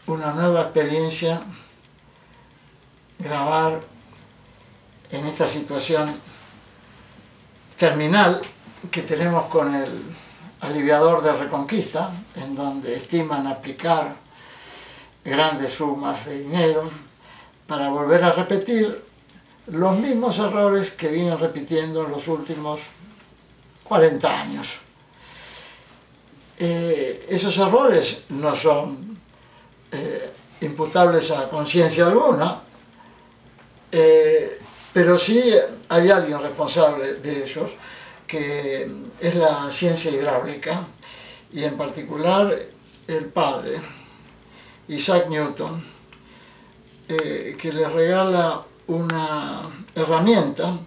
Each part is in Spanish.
una nueva experiencia grabar en esta situación terminal que tenemos con el aliviador de Reconquista, en donde estiman aplicar grandes sumas de dinero para volver a repetir los mismos errores que vienen repitiendo en los últimos 40 años. Esos errores no son imputables a conciencia alguna, pero sí hay alguien responsable de ellos, que es la ciencia hidráulica, y en particular el padre, Isaac Newton, que les regala una herramienta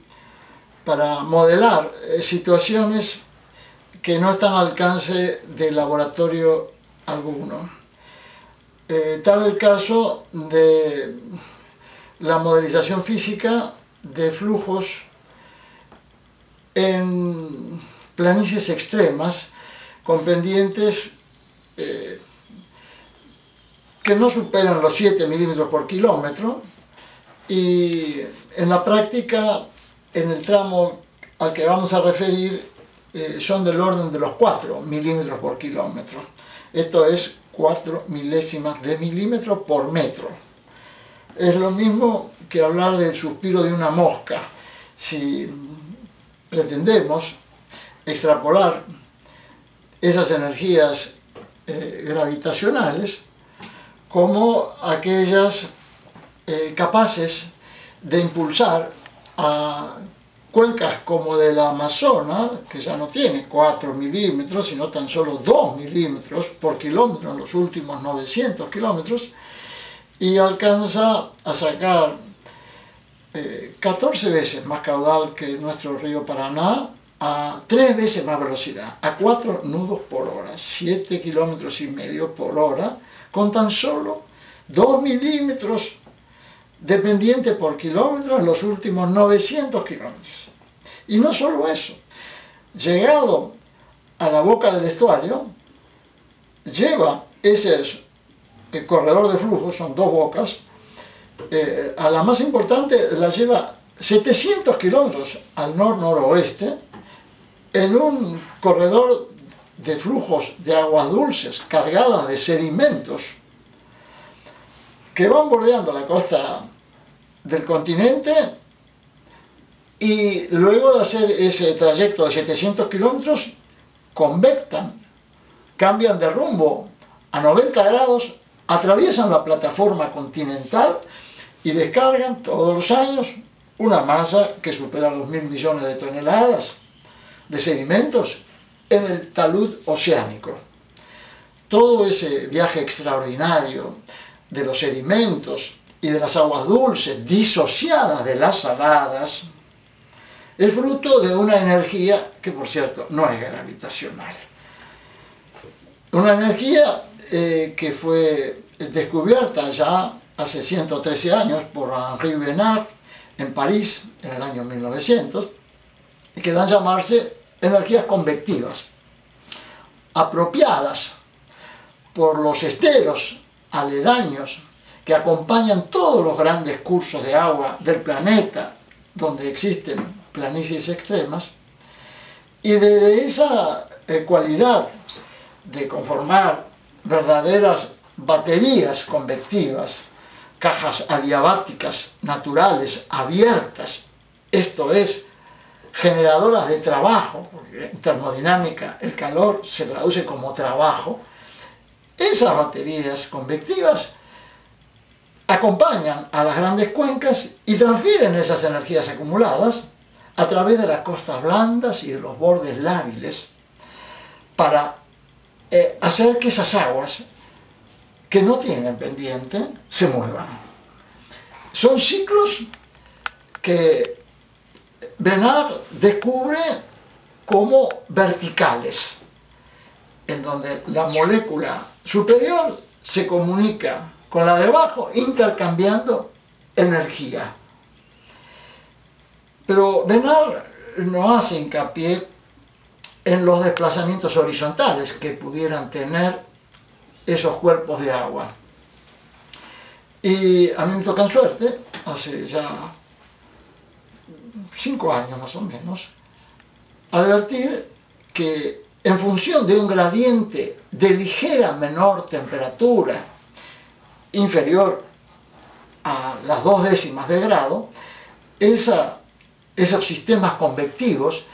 para modelar situaciones que no están al alcance de laboratorio alguno. Tal el caso de la modelización física de flujos en planicies extremas con pendientes que no superan los 7 milímetros por kilómetro, y en la práctica, en el tramo al que vamos a referir, son del orden de los 4 milímetros por kilómetro. Esto es 4 milésimas de milímetro por metro. Es lo mismo que hablar del suspiro de una mosca. Si pretendemos extrapolar esas energías gravitacionales como aquellas capaces de impulsar a cuencas como de la Amazonas, que ya no tiene 4 milímetros, sino tan solo 2 milímetros por kilómetro en los últimos 900 kilómetros, y alcanza a sacar 14 veces más caudal que nuestro río Paraná, a 3 veces más velocidad, a 4 nudos por hora, 7,5 kilómetros por hora, con tan solo 2 milímetros de pendiente por kilómetro en los últimos 900 kilómetros. Y no solo eso, llegado a la boca del estuario, lleva ese corredor de flujo, son 2 bocas, a la más importante la lleva 700 kilómetros al noroeste, en un corredor de flujos de aguas dulces cargadas de sedimentos que van bordeando la costa del continente, y luego de hacer ese trayecto de 700 kilómetros convectan, cambian de rumbo a 90 grados, atraviesan la plataforma continental y descargan todos los años una masa que supera los 1.000 millones de toneladas de sedimentos en el talud oceánico. Todo ese viaje extraordinario de los sedimentos y de las aguas dulces disociadas de las saladas es fruto de una energía que, por cierto, no es gravitacional. Una energía que fue descubierta ya hace 113 años por Henri Bénard en París en el año 1900, y que dan a llamarse energías convectivas, apropiadas por los esteros aledaños que acompañan todos los grandes cursos de agua del planeta donde existen planicies extremas, y de esa cualidad de conformar verdaderas baterías convectivas, cajas adiabáticas naturales abiertas, esto es, generadoras de trabajo, porque en termodinámica el calor se traduce como trabajo. Esas baterías convectivas acompañan a las grandes cuencas y transfieren esas energías acumuladas a través de las costas blandas y de los bordes lábiles para hacer que esas aguas que no tienen pendiente se muevan. Son ciclos que Bénard descubre como verticales, en donde la molécula superior se comunica con la de abajo, intercambiando energía. Pero Bénard no hace hincapié en los desplazamientos horizontales que pudieran tener esos cuerpos de agua. Y a mí me tocan suerte, hace ya 5 años más o menos, advertir que en función de un gradiente de ligera menor temperatura, inferior a las 0,2 de grado, esos sistemas convectivos,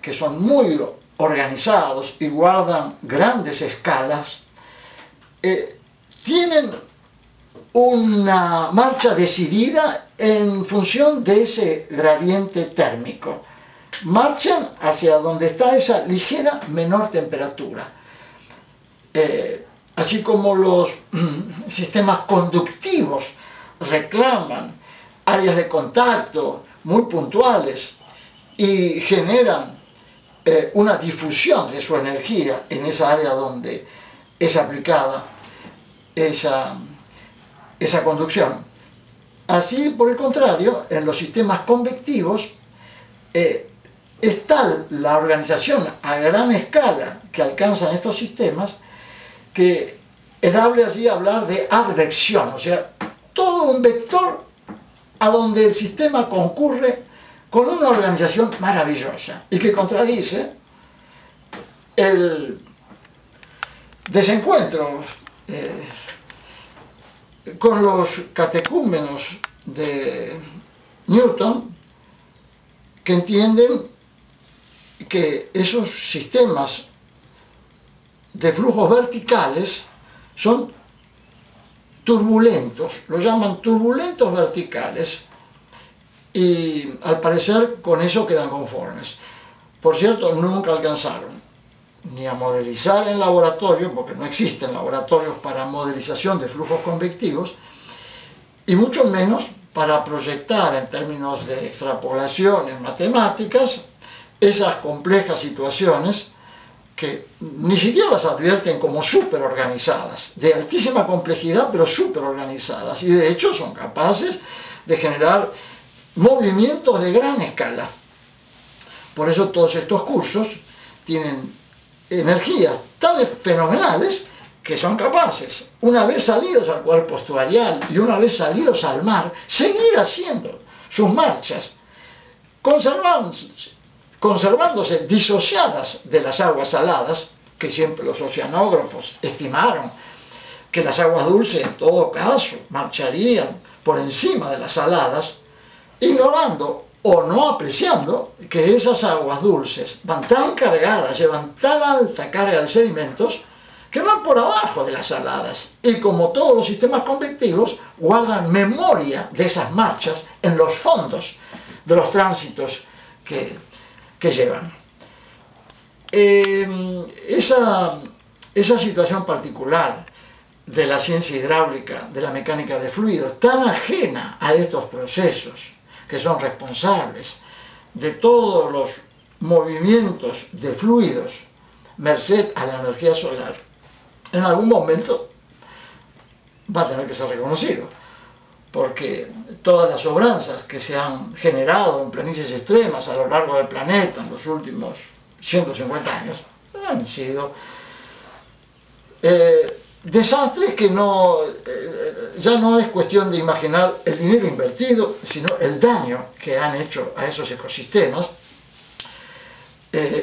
que son muy organizados y guardan grandes escalas, tienen una marcha decidida en función de ese gradiente térmico. Marchan hacia donde está esa ligera menor temperatura. Así como los sistemas conductivos reclaman áreas de contacto muy puntuales y generan una difusión de su energía en esa área donde es aplicada esa conducción. Así, por el contrario, en los sistemas convectivos es tal la organización a gran escala que alcanzan estos sistemas que es dable allí hablar de advección, o sea, todo un vector a donde el sistema concurre con una organización maravillosa y que contradice el desencuentro con los catecúmenos de Newton, que entienden que esos sistemas de flujos verticales son turbulentos, lo llaman turbulentos verticales, y al parecer con eso quedan conformes. Por cierto, nunca alcanzaron ni a modelizar en laboratorio, porque no existen laboratorios para modelización de flujos convectivos, y mucho menos para proyectar en términos de extrapolaciones matemáticas esas complejas situaciones que ni siquiera las advierten como súper organizadas, de altísima complejidad pero súper organizadas, y de hecho son capaces de generar movimientos de gran escala. Por eso todos estos cursos tienen energías tan fenomenales que son capaces, una vez salidos al cuerpo estuarial y una vez salidos al mar, seguir haciendo sus marchas, conservándose disociadas de las aguas saladas, que siempre los oceanógrafos estimaron que las aguas dulces en todo caso marcharían por encima de las saladas, ignorando o no apreciando que esas aguas dulces van tan cargadas, llevan tan alta carga de sedimentos, que van por abajo de las saladas, y como todos los sistemas convectivos guardan memoria de esas marchas en los fondos de los tránsitos que llevan. Esa situación particular de la ciencia hidráulica, de la mecánica de fluidos, tan ajena a estos procesos que son responsables de todos los movimientos de fluidos merced a la energía solar, en algún momento va a tener que ser reconocido, porque todas las obranzas que se han generado en planicies extremas a lo largo del planeta en los últimos 150 años han sido desastres que ya no es cuestión de imaginar el dinero invertido, sino el daño que han hecho a esos ecosistemas,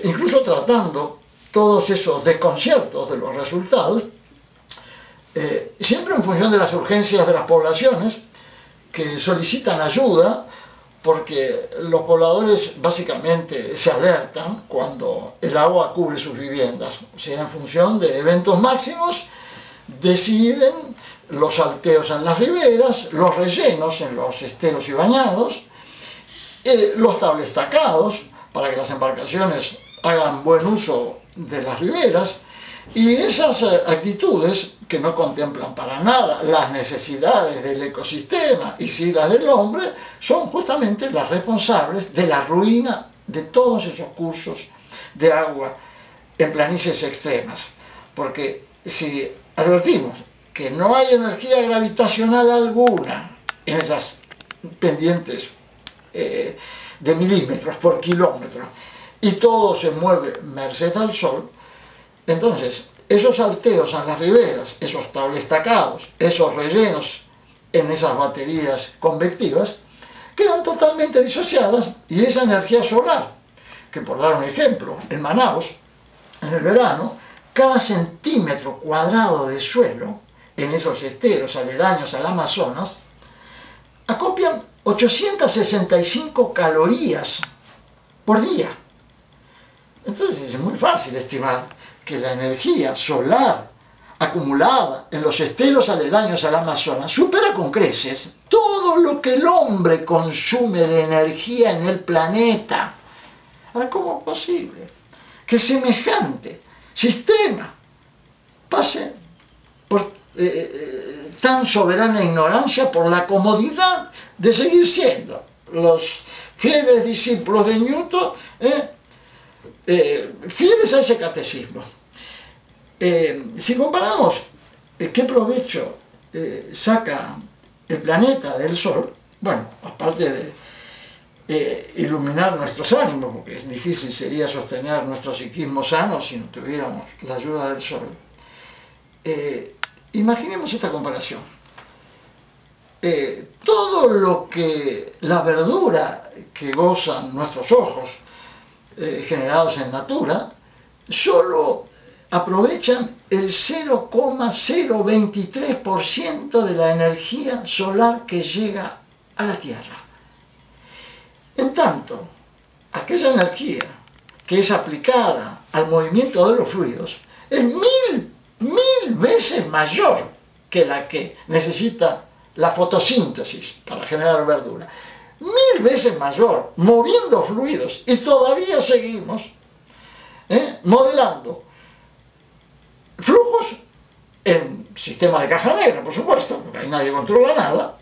incluso tratando todos esos desconciertos de los resultados, siempre en función de las urgencias de las poblaciones que solicitan ayuda, porque los pobladores básicamente se alertan cuando el agua cubre sus viviendas, o sea, en función de eventos máximos deciden los salteos en las riberas, los rellenos en los esteros y bañados, los tablestacados para que las embarcaciones hagan buen uso de las riberas, y esas actitudes que no contemplan para nada las necesidades del ecosistema y sí las del hombre, son justamente las responsables de la ruina de todos esos cursos de agua en planicies extremas. Porque si advertimos que no hay energía gravitacional alguna en esas pendientes de milímetros por kilómetro, y todo se mueve merced al sol, entonces esos salteos en las riberas, esos tablestacados, esos rellenos en esas baterías convectivas, quedan totalmente disociadas y esa energía solar, que por dar un ejemplo, en Manaos, en el verano, cada centímetro cuadrado de suelo, en esos esteros aledaños al Amazonas, acopian 865 calorías por día. Entonces es muy fácil estimar que la energía solar acumulada en los esteros aledaños al Amazonas supera con creces todo lo que el hombre consume de energía en el planeta. Ahora, ¿cómo es posible que semejante sistema pase por tan soberana ignorancia por la comodidad de seguir siendo los fieles discípulos de Newton, fieles a ese catecismo? Si comparamos qué provecho saca el planeta del Sol, bueno, aparte de iluminar nuestros ánimos, porque es difícil sería sostener nuestro psiquismo sano si no tuviéramos la ayuda del Sol. Imaginemos esta comparación. Todo lo que la verdura que gozan nuestros ojos, generados en natura, solo aprovechan el 0,023% de la energía solar que llega a la Tierra. En tanto, aquella energía que es aplicada al movimiento de los fluidos es mil veces mayor que la que necesita la fotosíntesis para generar verdura. 1000 veces mayor, moviendo fluidos, y todavía seguimos modelando flujos en sistema de caja negra, por supuesto, porque ahí nadie controla nada,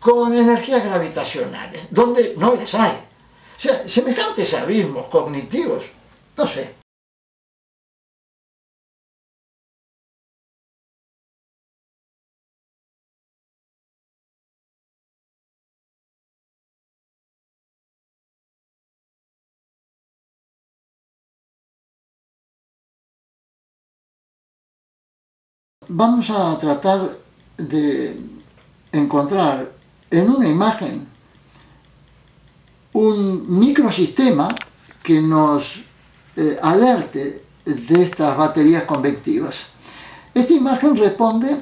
con energías gravitacionales, donde no las hay. O sea, semejantes abismos cognitivos, no sé. Vamos a tratar de encontrar en una imagen un microsistema que nos alerte de estas baterías convectivas. Esta imagen responde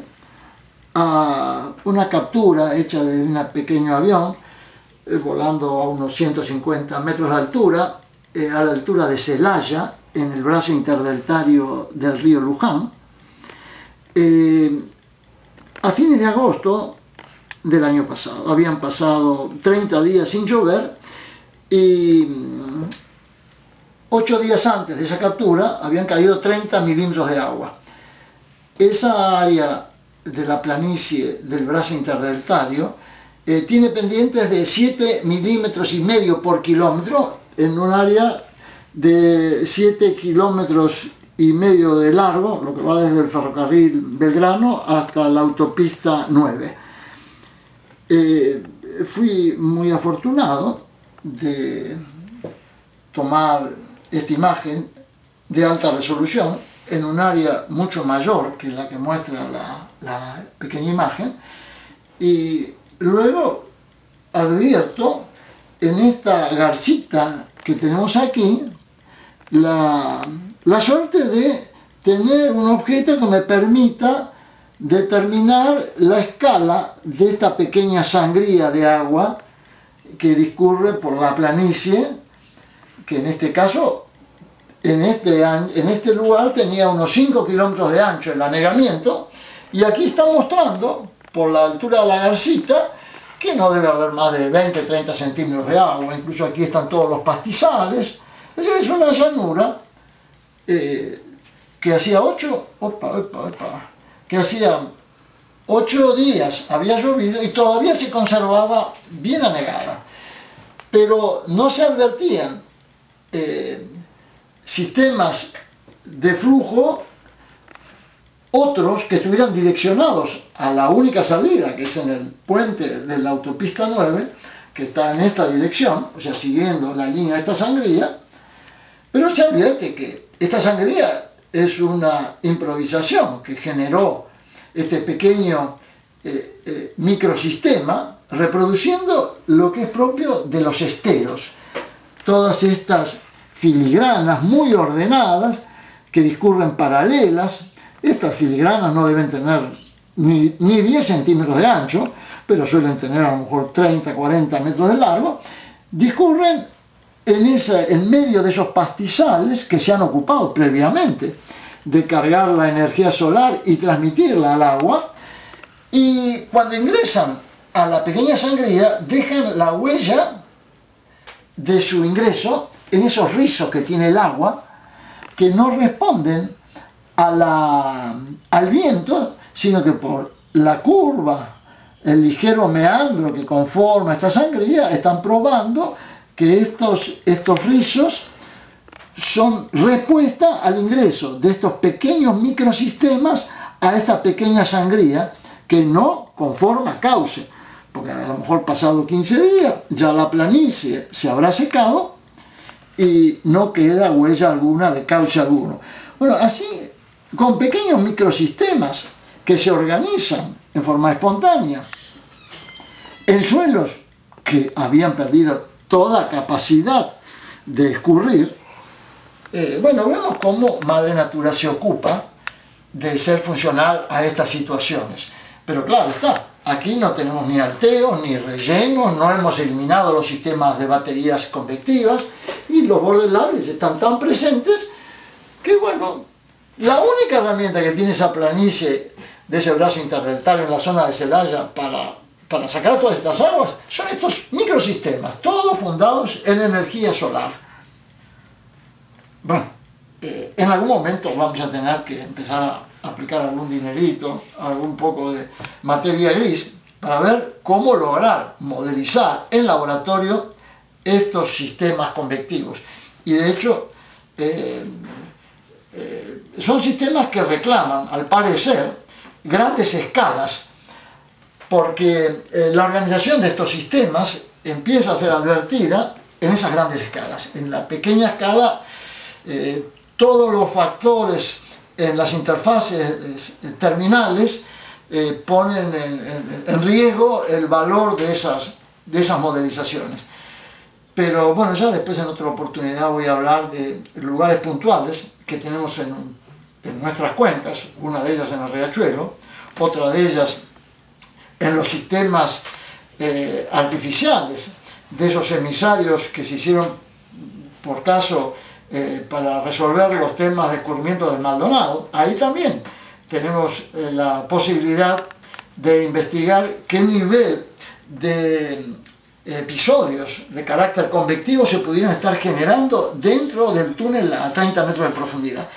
a una captura hecha de un pequeño avión volando a unos 150 metros de altura, a la altura de Celaya, en el brazo interdeltario del río Luján. A fines de agosto del año pasado. Habían pasado 30 días sin llover y 8 días antes de esa captura habían caído 30 milímetros de agua. Esa área de la planicie del brazo interdeltario tiene pendientes de 7,5 milímetros por kilómetro en un área de 7,5 kilómetros de largo, lo que va desde el ferrocarril Belgrano hasta la autopista 9. Fui muy afortunado de tomar esta imagen de alta resolución en un área mucho mayor que la que muestra la pequeña imagen, y luego advierto en esta garcita que tenemos aquí la suerte de tener un objeto que me permita determinar la escala de esta pequeña sangría de agua que discurre por la planicie, que en este caso, en este lugar tenía unos 5 kilómetros de ancho el anegamiento, y aquí está mostrando, por la altura de la garcita, que no debe haber más de 20-30 centímetros de agua. Incluso aquí están todos los pastizales. Es una llanura que hacía 8 días había llovido y todavía se conservaba bien anegada. Pero no se advertían sistemas de flujo otros que estuvieran direccionados a la única salida, que es en el puente de la autopista 9, que está en esta dirección, o sea, siguiendo la línea de esta sangría. Pero se advierte que esta sangría es una improvisación que generó este pequeño microsistema reproduciendo lo que es propio de los esteros. Todas estas filigranas muy ordenadas que discurren paralelas. Estas filigranas no deben tener ni 10 centímetros de ancho, pero suelen tener a lo mejor 30, 40 metros de largo. Discurren en medio de esos pastizales que se han ocupado previamente de cargar la energía solar y transmitirla al agua, y cuando ingresan a la pequeña sangría dejan la huella de su ingreso en esos rizos que tiene el agua, que no responden al viento, sino que por la curva, el ligero meandro que conforma esta sangría, están probando que estos rizos son respuesta al ingreso de estos pequeños microsistemas a esta pequeña sangría que no conforma cauce, porque a lo mejor pasado 15 días ya la planicie se habrá secado y no queda huella alguna de cauce alguno. Bueno, así, con pequeños microsistemas que se organizan en forma espontánea en suelos que habían perdido toda capacidad de escurrir, bueno, vemos cómo Madre Natura se ocupa de ser funcional a estas situaciones. Pero claro está, aquí no tenemos ni alteos, ni rellenos, no hemos eliminado los sistemas de baterías convectivas y los bordes labres están tan presentes que, bueno, la única herramienta que tiene esa planicie de ese brazo interdeltar en la zona de Celaya para sacar todas estas aguas son estos microsistemas, todos fundados en energía solar. Bueno, en algún momento vamos a tener que empezar a aplicar algún dinerito, algún poco de materia gris, para ver cómo lograr modelizar en laboratorio estos sistemas convectivos. Y de hecho, son sistemas que reclaman, al parecer, grandes escalas, porque la organización de estos sistemas empieza a ser advertida en esas grandes escalas. En la pequeña escala, todos los factores en las interfaces terminales ponen en riesgo el valor de esas modelizaciones. Pero bueno, ya después en otra oportunidad voy a hablar de lugares puntuales que tenemos en nuestras cuencas, una de ellas en el Riachuelo, otra de ellas en los sistemas artificiales, de esos emisarios que se hicieron por caso para resolver los temas de escurrimiento del Maldonado. Ahí también tenemos la posibilidad de investigar qué nivel de episodios de carácter convectivo se pudieran estar generando dentro del túnel a 30 metros de profundidad.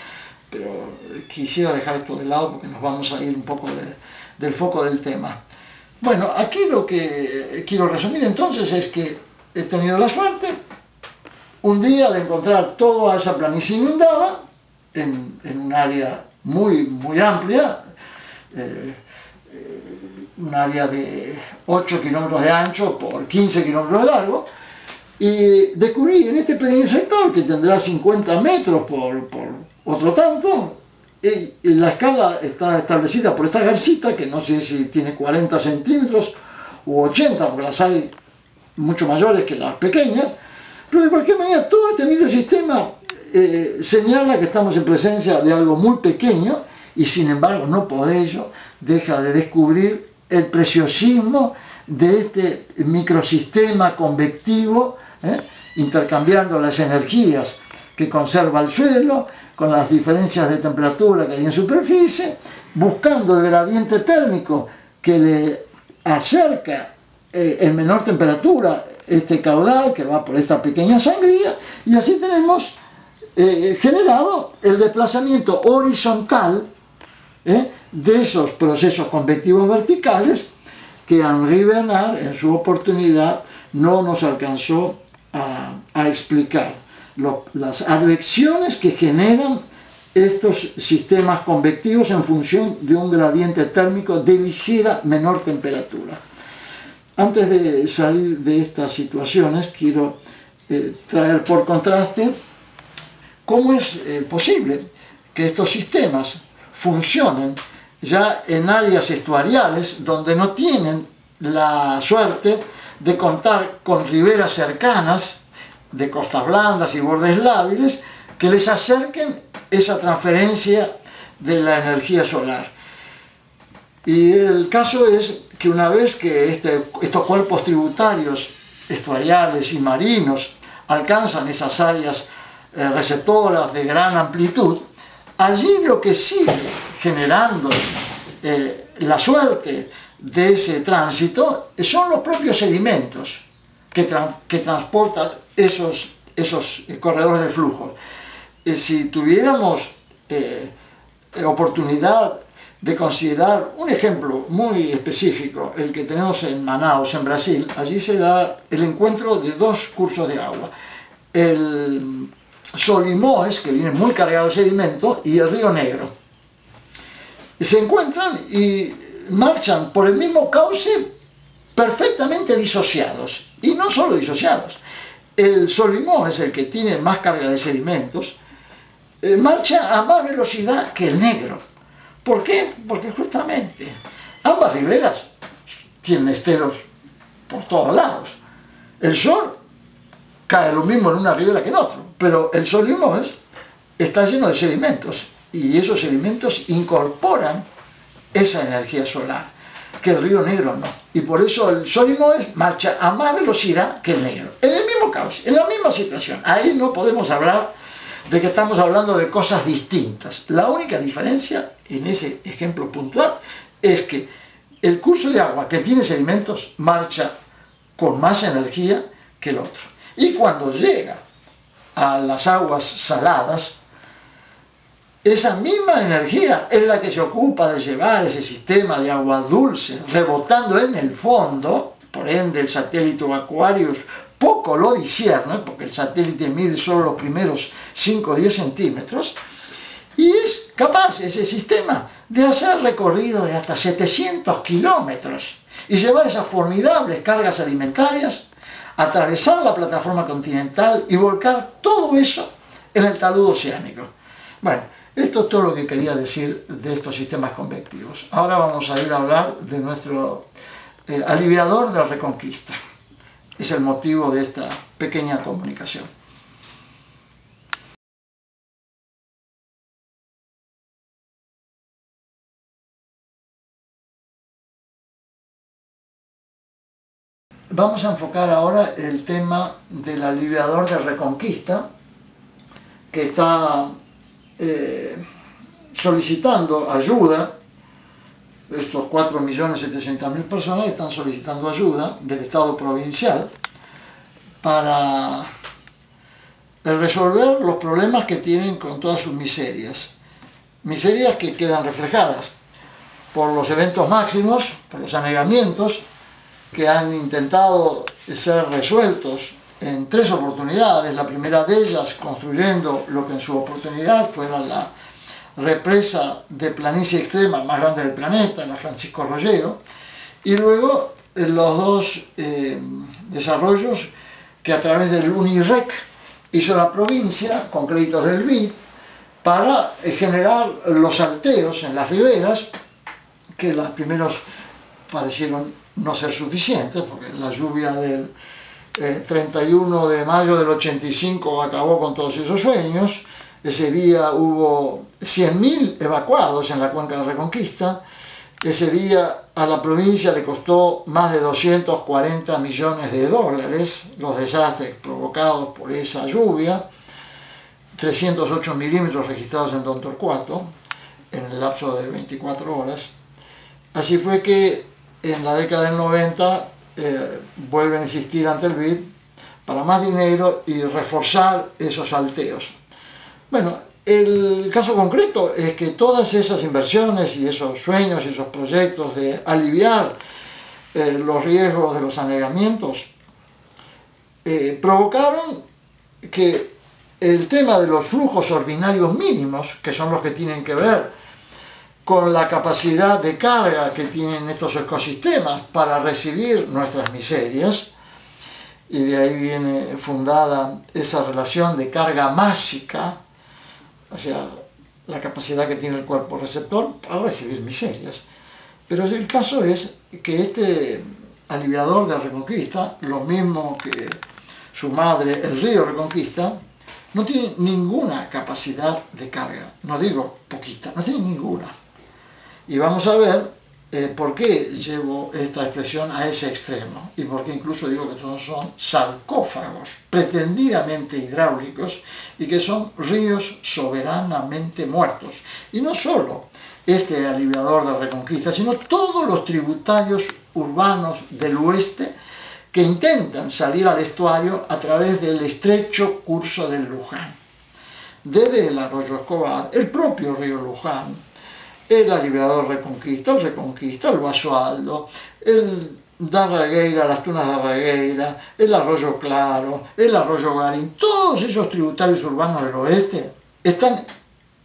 Pero quisiera dejar esto de lado porque nos vamos a ir un poco del foco del tema. Bueno, aquí lo que quiero resumir entonces es que he tenido la suerte un día de encontrar toda esa planicie inundada en un área muy amplia, un área de 8 kilómetros de ancho por 15 kilómetros de largo, y descubrí en este pequeño sector, que tendrá 50 metros por otro tanto, y la escala está establecida por esta garcita, que no sé si tiene 40 centímetros u 80, porque las hay mucho mayores que las pequeñas, pero de cualquier manera todo este microsistema señala que estamos en presencia de algo muy pequeño, y sin embargo no por ello deja de descubrir el preciosismo de este microsistema convectivo, intercambiando las energías que conserva el suelo con las diferencias de temperatura que hay en superficie, buscando el gradiente térmico que le acerca en menor temperatura este caudal que va por esta pequeña sangría, y así tenemos generado el desplazamiento horizontal de esos procesos convectivos verticales que Henri Bernard en su oportunidad no nos alcanzó a explicar. Las advecciones que generan estos sistemas convectivos en función de un gradiente térmico de ligera menor temperatura. Antes de salir de estas situaciones, quiero traer por contraste cómo es posible que estos sistemas funcionen ya en áreas estuariales donde no tienen la suerte de contar con riberas cercanas, de costas blandas y bordes lábiles, que les acerquen esa transferencia de la energía solar. Y el caso es que una vez que estos cuerpos tributarios estuariales y marinos alcanzan esas áreas receptoras de gran amplitud, allí lo que sigue generando la suerte de ese tránsito son los propios sedimentos que transportan esos corredores de flujo. Si tuviéramos oportunidad de considerar un ejemplo muy específico, el que tenemos en Manaus, en Brasil, allí se da el encuentro de dos cursos de agua. El Solimões, que viene muy cargado de sedimento, y el Río Negro. Se encuentran y marchan por el mismo cauce perfectamente disociados. Y no solo disociados. El Solimões, el que tiene más carga de sedimentos, marcha a más velocidad que el Negro. ¿Por qué? Porque justamente ambas riberas tienen esteros por todos lados. El sol cae lo mismo en una ribera que en otro, pero el Solimões está lleno de sedimentos y esos sedimentos incorporan esa energía solar, que el Río Negro no. Y por eso el Solimões marcha a más velocidad que el Negro, en el mismo cauce, en la misma situación. Ahí no podemos hablar de que estamos hablando de cosas distintas. La única diferencia en ese ejemplo puntual es que el curso de agua que tiene sedimentos marcha con más energía que el otro. Y cuando llega a las aguas saladas, esa misma energía es la que se ocupa de llevar ese sistema de agua dulce rebotando en el fondo. Por ende, el satélite Aquarius poco lo discierne, porque el satélite mide solo los primeros 5 o 10 centímetros, y es capaz ese sistema de hacer recorrido de hasta 700 kilómetros y llevar esas formidables cargas alimentarias, atravesar la plataforma continental y volcar todo eso en el talud oceánico. Bueno, esto es todo lo que quería decir de estos sistemas convectivos. Ahora vamos a ir a hablar de nuestro aliviador de la Reconquista. Es el motivo de esta pequeña comunicación. Vamos a enfocar ahora el tema del aliviador de Reconquista, que está solicitando ayuda. Estos 4.700.000 personas están solicitando ayuda del Estado provincial para resolver los problemas que tienen con todas sus miserias. Miserias que quedan reflejadas por los eventos máximos, por los anegamientos que han intentado ser resueltos en 3 oportunidades. La primera de ellas construyendo lo que en su oportunidad fuera la represa de planicie extrema más grande del planeta, la Francisco Rollero, y luego los dos desarrollos que a través del UNIREC hizo la provincia con créditos del BID para generar los salteos en las riberas, que los primeros parecieron no ser suficientes, porque la lluvia del 31 de mayo del 85 acabó con todos esos sueños. Ese día hubo 100.000 evacuados en la cuenca de Reconquista. Ese día a la provincia le costó más de 240 millones de dólares los desastres provocados por esa lluvia. 308 milímetros registrados en Don Torcuato en el lapso de 24 horas. Así fue que en la década del 90 vuelven a insistir ante el BID para más dinero y reforzar esos salteos. Bueno, el caso concreto es que todas esas inversiones y esos sueños y esos proyectos de aliviar los riesgos de los anegamientos provocaron que el tema de los flujos ordinarios mínimos, que son los que tienen que ver con la capacidad de carga que tienen estos ecosistemas para recibir nuestras miserias, y de ahí viene fundada esa relación de carga másica, o sea, la capacidad que tiene el cuerpo receptor para recibir miserias. Pero el caso es que este aliviador de Reconquista, lo mismo que su madre, el río Reconquista, no tiene ninguna capacidad de carga. No digo poquita, no tiene ninguna. Y vamos a ver por qué llevo esta expresión a ese extremo y por qué incluso digo que son sarcófagos pretendidamente hidráulicos y que son ríos soberanamente muertos. Y no solo este aliviador de Reconquista, sino todos los tributarios urbanos del oeste que intentan salir al estuario a través del estrecho curso del Luján. Desde el arroyo Escobar, el propio río Luján, el aliviador Reconquista, el Basualdo, el Darregueira, las Tunas de Darregueira, el arroyo Claro, el arroyo Garín, todos esos tributarios urbanos del oeste están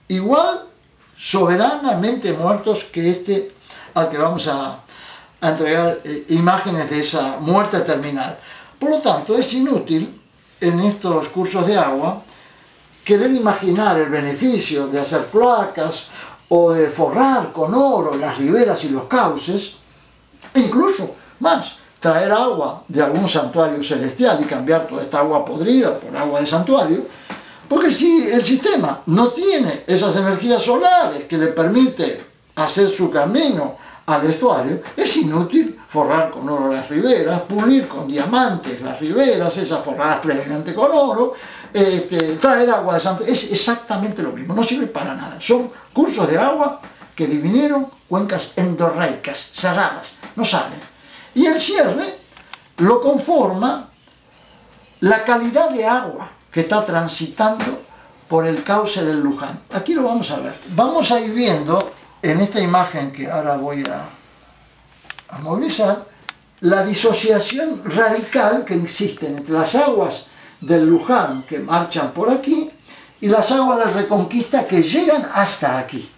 igual soberanamente muertos que este al que vamos a entregar imágenes de esa muerte terminal. Por lo tanto, es inútil en estos cursos de agua querer imaginar el beneficio de hacer cloacas o de forrar con oro las riberas y los cauces, e incluso más, traer agua de algún santuario celestial y cambiar toda esta agua podrida por agua de santuario, porque si el sistema no tiene esas energías solares que le permite hacer su camino al estuario, es inútil forrar con oro las riberas, pulir con diamantes las riberas, esas forradas previamente con oro, traer agua de santo, es exactamente lo mismo, no sirve para nada. Son cursos de agua que divinieron cuencas endorreicas, cerradas, no salen. Y el cierre lo conforma la calidad de agua que está transitando por el cauce del Luján. Aquí lo vamos a ver. Vamos a ir viendo en esta imagen que ahora voy a movilizar, la disociación radical que existe entre las aguas del Luján que marchan por aquí y las aguas de Reconquista que llegan hasta aquí.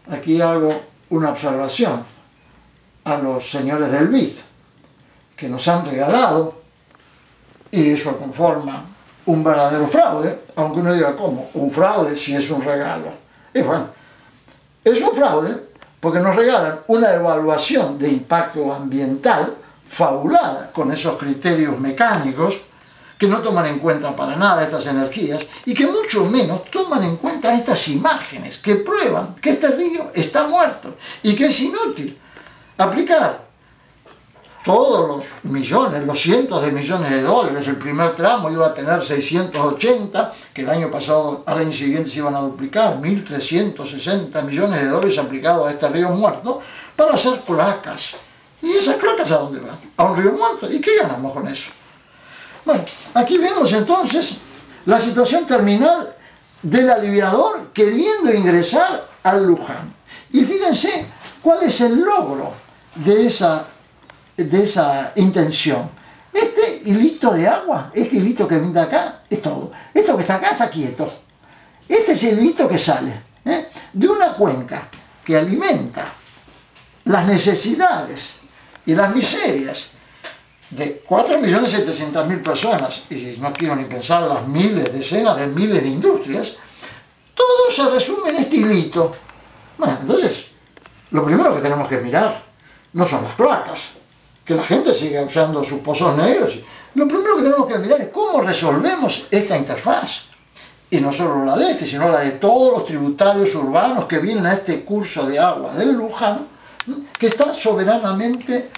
Aquí hago una observación a los señores del BID, que nos han regalado, y eso conforma un verdadero fraude, aunque uno diga ¿cómo? Un fraude si es un regalo. Y bueno, es un fraude porque nos regalan una evaluación de impacto ambiental fabulada con esos criterios mecánicos que no toman en cuenta para nada estas energías y que mucho menos toman en cuenta estas imágenes que prueban que este río está muerto y que es inútil aplicar todos los millones, los cientos de millones de dólares. El primer tramo iba a tener 680, que el año pasado, al año siguiente se iban a duplicar, 1.360 millones de dólares aplicados a este río muerto para hacer cloacas. ¿Y esas cloacas a dónde van? A un río muerto. ¿Y qué ganamos con eso? Bueno, aquí vemos entonces la situación terminal del aliviador queriendo ingresar al Luján. Y fíjense cuál es el logro de esa intención. Este hilito de agua, este hilito que viene acá, es todo. Esto que está acá está quieto. Este es el hilito que sale de una cuenca que alimenta las necesidades y las miserias de 4.700.000 personas, y no quiero ni pensar las miles, decenas de miles de industrias. Todo se resume en este hilito. Bueno, entonces, lo primero que tenemos que mirar no son las cloacas, que la gente siga usando sus pozos negros. Lo primero que tenemos que mirar es cómo resolvemos esta interfaz. Y no solo la de este, sino la de todos los tributarios urbanos que vienen a este curso de agua del Luján, que está soberanamente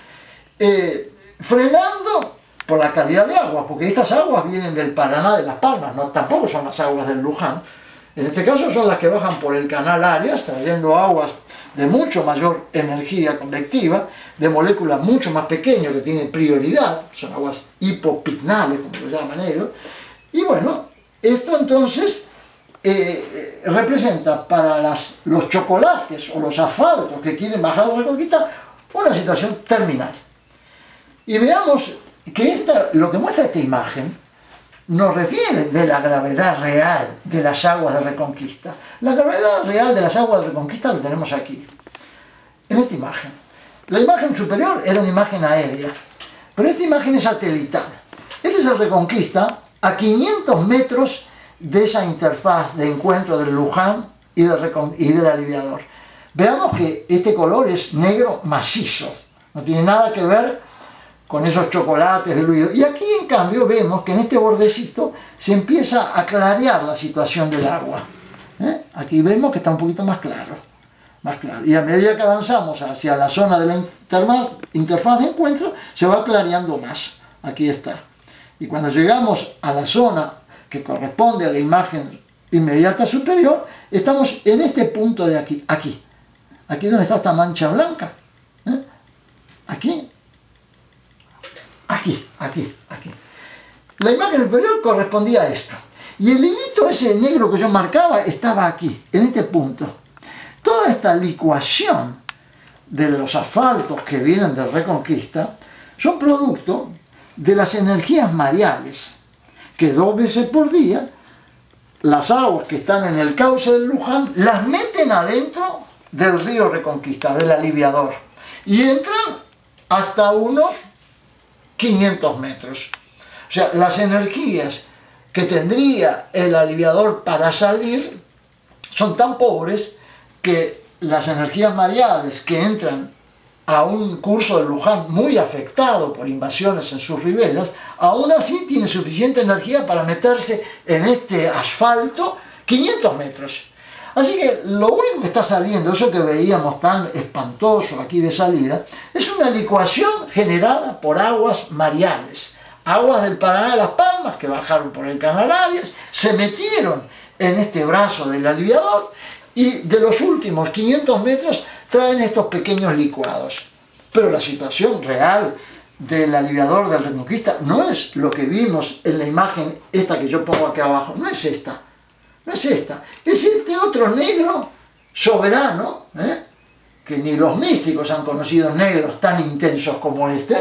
frenando por la calidad de agua, porque estas aguas vienen del Paraná de Las Palmas, no, tampoco son las aguas del Luján. En este caso son las que bajan por el canal Arias, trayendo aguas de mucho mayor energía convectiva, de moléculas mucho más pequeñas que tienen prioridad, son aguas hipopicnales, como lo llaman ellos. Y bueno, esto entonces representa para los chocolates o los asfaltos que quieren bajar de Reconquista una situación terminal. Y veamos que lo que muestra esta imagen nos refiere de la gravedad real de las aguas de Reconquista. La gravedad real de las aguas de Reconquista lo tenemos aquí, en esta imagen. La imagen superior era una imagen aérea, pero esta imagen es satelital. Este es el Reconquista a 500 metros de esa interfaz de encuentro del Luján y del aliviador. Veamos que este color es negro macizo, no tiene nada que ver con esos chocolates diluidos. Y aquí en cambio vemos que en este bordecito se empieza a clarear la situación del agua. Aquí vemos que está un poquito más claro. Y a medida que avanzamos hacia la zona de la interfaz de encuentro, se va clareando más. Aquí está. Y cuando llegamos a la zona que corresponde a la imagen inmediata superior, estamos en este punto de aquí. Aquí donde está esta mancha blanca. Aquí. La imagen superior correspondía a esto. Y el hilito ese negro que yo marcaba estaba aquí, en este punto. Toda esta licuación de los asfaltos que vienen de Reconquista son producto de las energías mareales, que 2 veces por día las aguas que están en el cauce del Luján las meten adentro del río Reconquista, del aliviador, y entran hasta unos 500 metros. O sea, las energías que tendría el aliviador para salir son tan pobres que las energías mareales que entran a un curso del Luján muy afectado por invasiones en sus riberas, aún así tiene suficiente energía para meterse en este asfalto 500 metros. Así que lo único que está saliendo, eso que veíamos tan espantoso aquí de salida, es una licuación generada por aguas mareales. Aguas del Paraná de las Palmas que bajaron por el Canal Arias, se metieron en este brazo del aliviador y de los últimos 500 metros traen estos pequeños licuados. Pero la situación real del aliviador del Reconquista no es lo que vimos en la imagen esta que yo pongo aquí abajo, no es esta. No es esta, es este otro negro soberano, que ni los místicos han conocido negros tan intensos como este.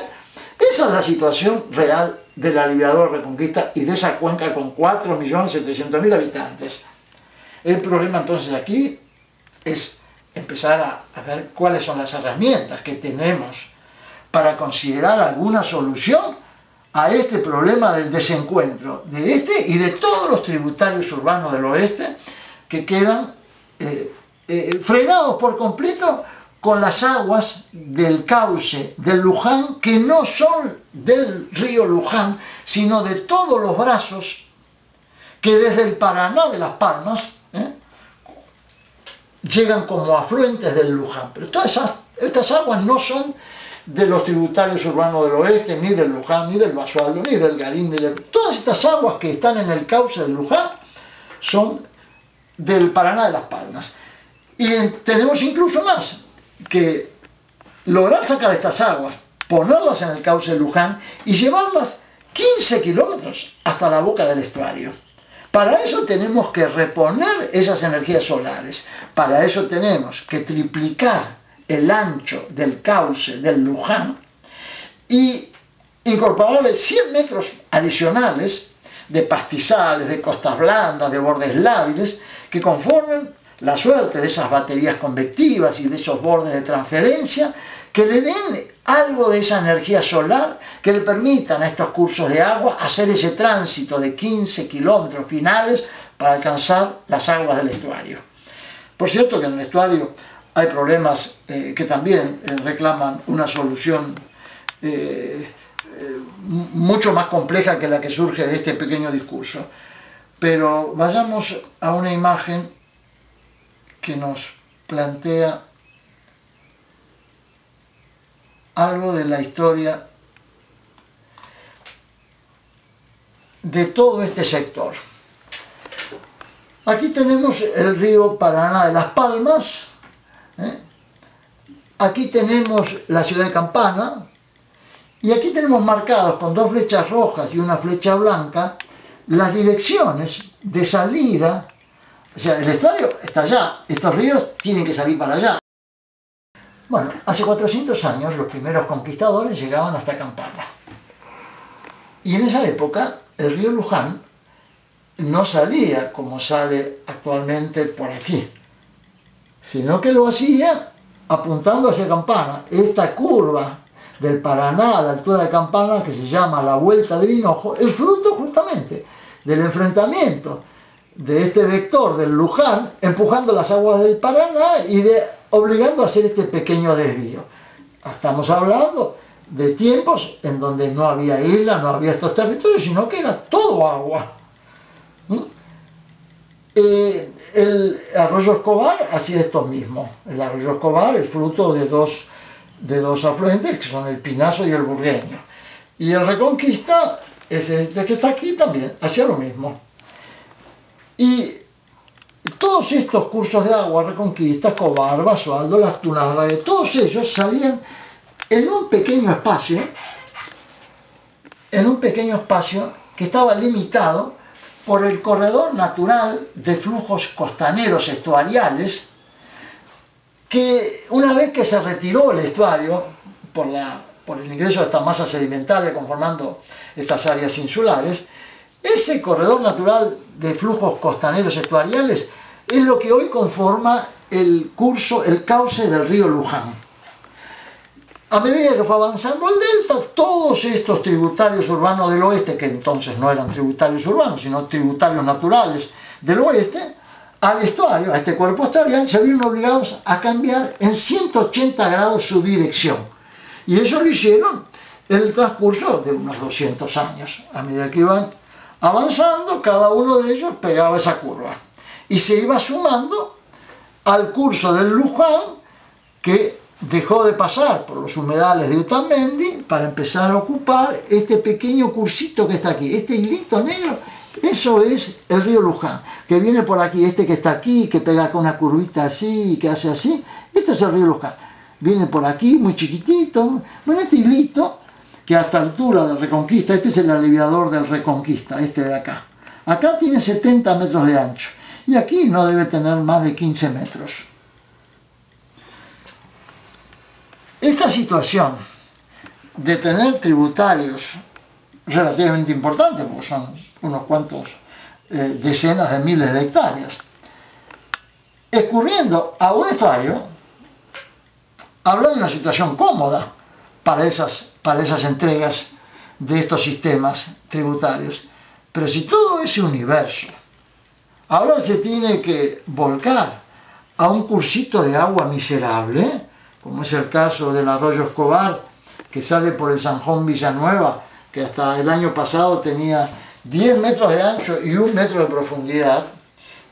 Esa es la situación real del aliviador Reconquista y de esa cuenca con 4.700.000 habitantes. El problema entonces aquí es empezar a ver cuáles son las herramientas que tenemos para considerar alguna solución a este problema del desencuentro de este y de todos los tributarios urbanos del oeste que quedan frenados por completo con las aguas del cauce del Luján, que no son del río Luján, sino de todos los brazos que desde el Paraná de las Palmas llegan como afluentes del Luján. Pero todas estas aguas no son de los tributarios urbanos del oeste, ni del Luján, ni del Basualdo, ni del Garín, todas estas aguas que están en el cauce del Luján son del Paraná de las Palmas. Y tenemos incluso más, que lograr sacar estas aguas, ponerlas en el cauce del Luján y llevarlas 15 kilómetros hasta la boca del estuario. Para eso tenemos que reponer esas energías solares, para eso tenemos que triplicar el ancho del cauce del Luján y incorporarle 100 metros adicionales de pastizales, de costas blandas, de bordes lábiles, que conformen la suerte de esas baterías convectivas y de esos bordes de transferencia, que le den algo de esa energía solar, que le permitan a estos cursos de agua hacer ese tránsito de 15 kilómetros finales para alcanzar las aguas del estuario. Por cierto que en el estuario hay problemas que también reclaman una solución mucho más compleja que la que surge de este pequeño discurso. Pero vayamos a una imagen que nos plantea algo de la historia de todo este sector. Aquí tenemos el río Paraná de las Palmas, aquí tenemos la ciudad de Campana, y aquí tenemos marcados con 2 flechas rojas y una flecha blanca las direcciones de salida. O sea, el estuario está allá, estos ríos tienen que salir para allá. Bueno, hace 400 años los primeros conquistadores llegaban hasta Campana. Y en esa época el río Luján no salía como sale actualmente por aquí, sino que lo hacía apuntando hacia Campana. Esta curva del Paraná a la altura de Campana, que se llama la Vuelta del Hinojo, es fruto justamente del enfrentamiento de este vector del Luján, empujando las aguas del Paraná y obligando a hacer este pequeño desvío. Estamos hablando de tiempos en donde no había islas, no había estos territorios, sino que era todo agua. El arroyo Escobar hacía esto mismo. El arroyo Escobar es fruto de dos afluentes, que son el Pinazo y el Burgueño. Y el Reconquista, este que está aquí también, hacía lo mismo. Y todos estos cursos de agua, Reconquista, Escobar, Basualdo, Las Tunas, todos ellos salían en un pequeño espacio que estaba limitado por el corredor natural de flujos costaneros estuariales, que una vez que se retiró el estuario por el ingreso de esta masa sedimentaria conformando estas áreas insulares, ese corredor natural de flujos costaneros estuariales es lo que hoy conforma el cauce del río Luján. A medida que fue avanzando el delta, todos estos tributarios urbanos del oeste, que entonces no eran tributarios urbanos, sino tributarios naturales del oeste, al estuario, a este cuerpo estuarial, se vieron obligados a cambiar en 180 grados su dirección. Y eso lo hicieron en el transcurso de unos 200 años. A medida que iban avanzando, cada uno de ellos pegaba esa curva. Y se iba sumando al curso del Luján, que dejó de pasar por los humedales de Utamendi para empezar a ocupar este pequeño cursito que está aquí. Este hilito negro, eso es el río Luján, que viene por aquí, este que está aquí, que pega con una curvita así y que hace así. Este es el río Luján. Viene por aquí, muy chiquitito. Bueno, este hilito, que a esta altura del Reconquista, este es el aliviador del Reconquista, este de acá. Acá tiene 70 metros de ancho y aquí no debe tener más de 15 metros. Esta situación de tener tributarios relativamente importantes, porque son unos cuantos decenas de miles de hectáreas, escurriendo a un estuario, habla de una situación cómoda para esas entregas de estos sistemas tributarios. Pero si todo ese universo ahora se tiene que volcar a un cursito de agua miserable, como es el caso del arroyo Escobar, que sale por el Zanjón Villanueva, que hasta el año pasado tenía 10 metros de ancho y 1 metro de profundidad,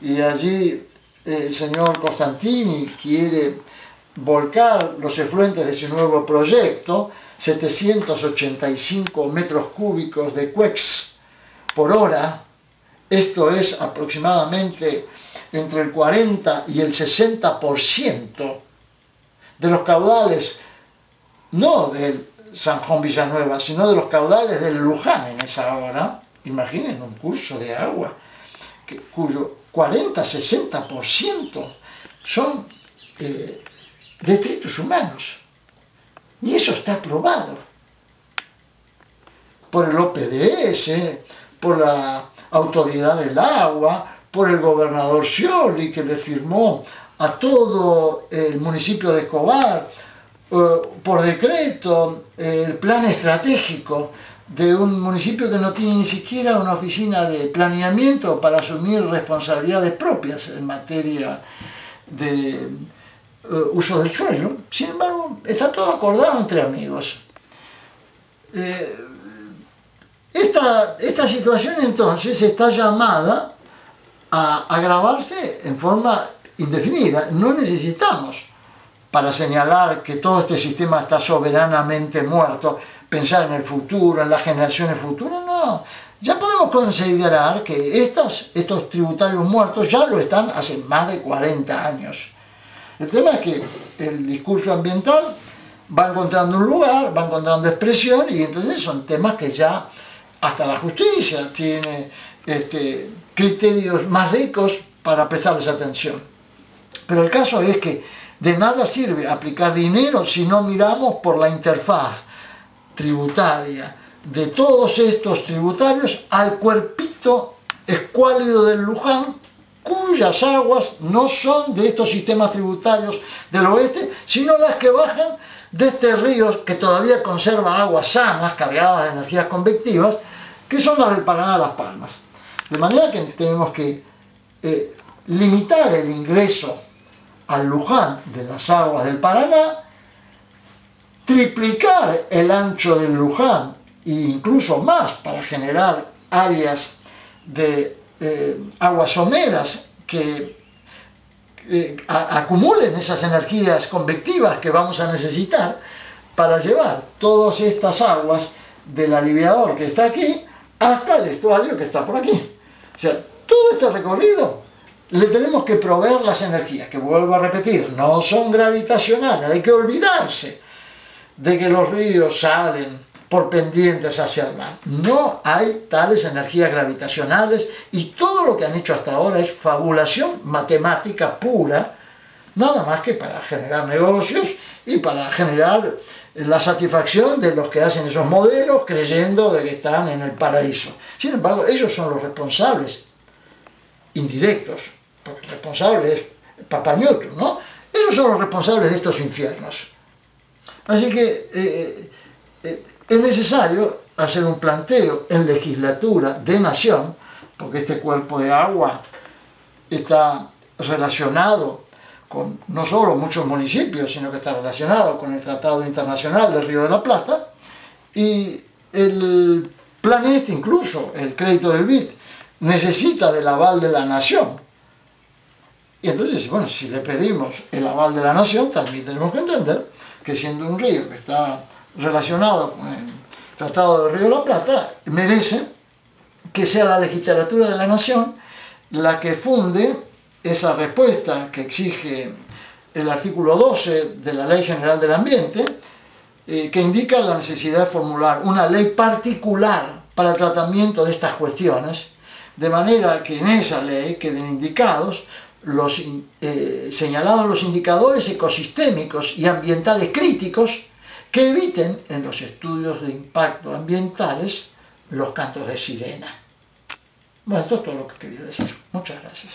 y allí el señor Costantini quiere volcar los efluentes de su nuevo proyecto, 785 metros cúbicos de CUEX por hora. Esto es aproximadamente entre el 40 y el 60% de los caudales, no del Zanjón Villanueva, sino de los caudales del Luján en esa hora. Imaginen un curso de agua cuyo 40-60% son detritus humanos. Y eso está probado por el OPDS, por la Autoridad del Agua, por el gobernador Scioli, que le firmó a todo el municipio de Escobar, por decreto, el plan estratégico de un municipio que no tiene ni siquiera una oficina de planeamiento para asumir responsabilidades propias en materia de uso del suelo. Sin embargo, está todo acordado entre amigos. Esta situación entonces está llamada a agravarse en forma indefinida. No necesitamos, para señalar que todo este sistema está soberanamente muerto, pensar en el futuro, en las generaciones futuras. No, ya podemos considerar que estos tributarios muertos ya lo están hace más de 40 años. El tema es que el discurso ambiental va encontrando un lugar, va encontrando expresión, y entonces son temas que ya hasta la justicia tiene criterios más ricos para prestarles atención. Pero el caso es que de nada sirve aplicar dinero si no miramos por la interfaz tributaria de todos estos tributarios al cuerpito escuálido del Luján, cuyas aguas no son de estos sistemas tributarios del oeste, sino las que bajan de este río que todavía conserva aguas sanas, cargadas de energías convectivas, que son las del Paraná de Las Palmas. De manera que tenemos que limitar el ingreso al Luján de las aguas del Paraná, triplicar el ancho del Luján e incluso más para generar áreas de aguas someras que acumulen esas energías convectivas que vamos a necesitar para llevar todas estas aguas del aliviador que está aquí hasta el estuario que está por aquí. O sea, todo este recorrido le tenemos que proveer las energías, que vuelvo a repetir, no son gravitacionales. Hay que olvidarse de que los ríos salen por pendientes hacia el mar. No hay tales energías gravitacionales y todo lo que han hecho hasta ahora es fabulación matemática pura, nada más que para generar negocios y para generar la satisfacción de los que hacen esos modelos creyendo de que están en el paraíso. Sin embargo, ellos son los responsables indirectos, porque el responsable es Papá Newton, ¿no? Ellos son los responsables de estos infiernos. Así que es necesario hacer un planteo en legislatura de nación, porque este cuerpo de agua está relacionado con no solo muchos municipios, sino que está relacionado con el Tratado Internacional del Río de la Plata, y el plan este, incluso el crédito del BID, necesita del aval de la nación. Y entonces, bueno, si le pedimos el aval de la nación, también tenemos que entender que siendo un río que está relacionado con el Tratado del Río de la Plata, merece que sea la legislatura de la nación la que funde esa respuesta que exige el artículo 12 de la Ley General del Ambiente, que indica la necesidad de formular una ley particular para el tratamiento de estas cuestiones, de manera que en esa ley queden indicados señalados los indicadores ecosistémicos y ambientales críticos que eviten en los estudios de impacto ambientales los cantos de sirena. Bueno, esto es todo lo que quería decir. Muchas gracias.